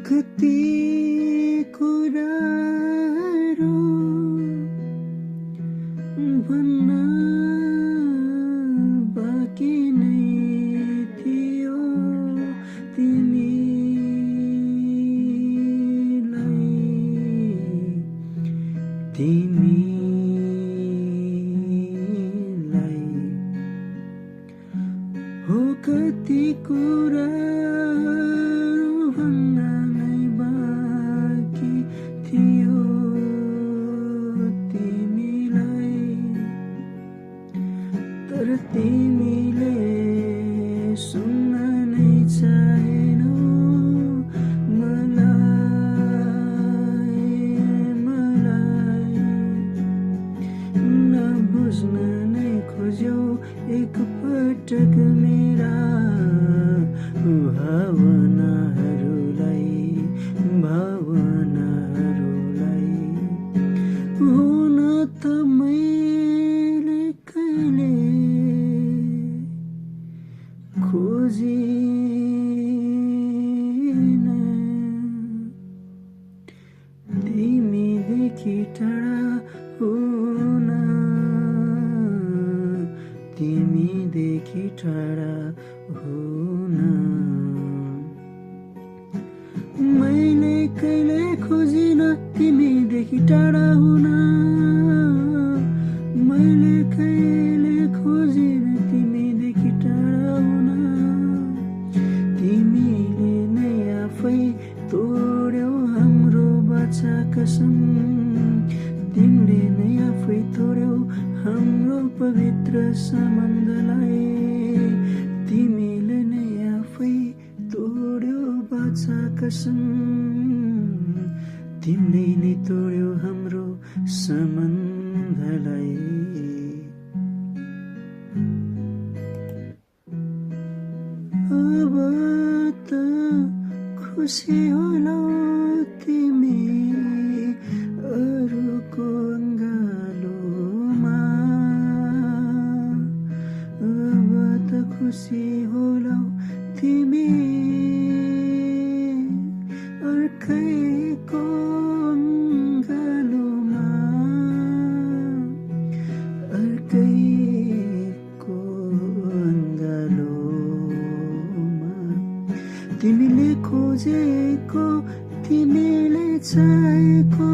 कति कुराहरू भन्न बाँकी नै थियो तिमीलाई हो कति कुराहरू भन्न नै बाँकी थियो तिमीलाई तर तिमीले सुन्न नै चाहेनौ मलाई नबुझ्न नै खोज्यौ एकपटक मेरा भावनाहरूलाई हुन त मैले कहिले खोजिन तिमीदेखि टाढा हुन तिमीदेखि टाढा हुन मैले कहिले खोजिन तिमीदेखि टाढा हुन मैले कहिले खोजिन तिमीदेखि टाढा हुन तिमीले नै आफै तोड्यौ हाम्रो बाचा कसम तिमीले नै आफै तोड्यौ हाम्रो पवित्र सम्बन्धलाई तिमीले नै आफै तोड्यौ बाचा कसम तिमीले नै तोड्यौ हाम्रो सम्बन्धलाई अब त खुसी होलौ तिमी अरूको अङ्गालोमा अब त खुसी होलौ तिमी अर्कैको अङ्गालोमा अर्कैको अङ्गालोमा तिमीले खोजेको तिमीले चाहेको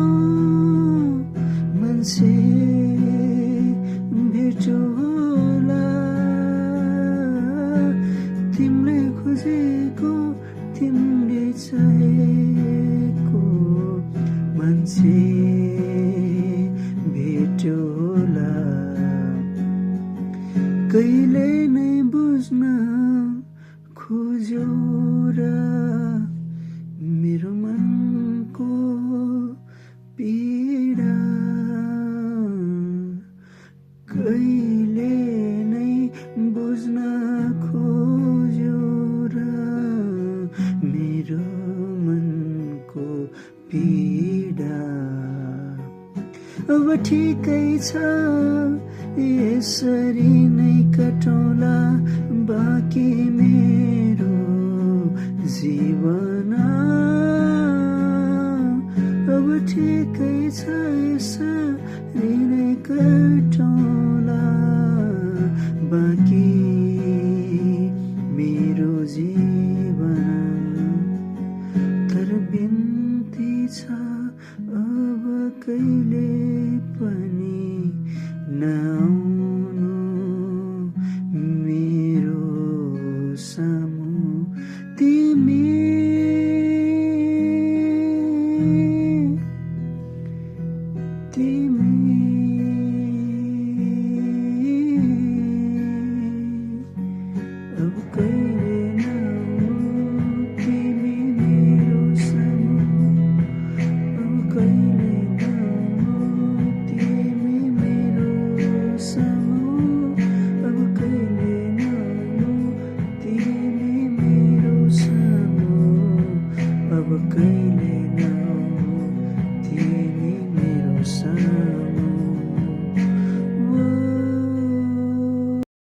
मान्छे भेट्यो होला तिमीले खोजेको तिमीले चाहेको मान्छे भेट्यो होला कहिले नै बुझ्न खोज्यौ र मेरो मनको पीडा कहिले नै बुझ्न खोज्यौ र मेरो मनको पीडा अब ठिकै छ यसरी नै कटौला बाँकी मेरो जीवन अब ठिकै छ यसरी नै कटौला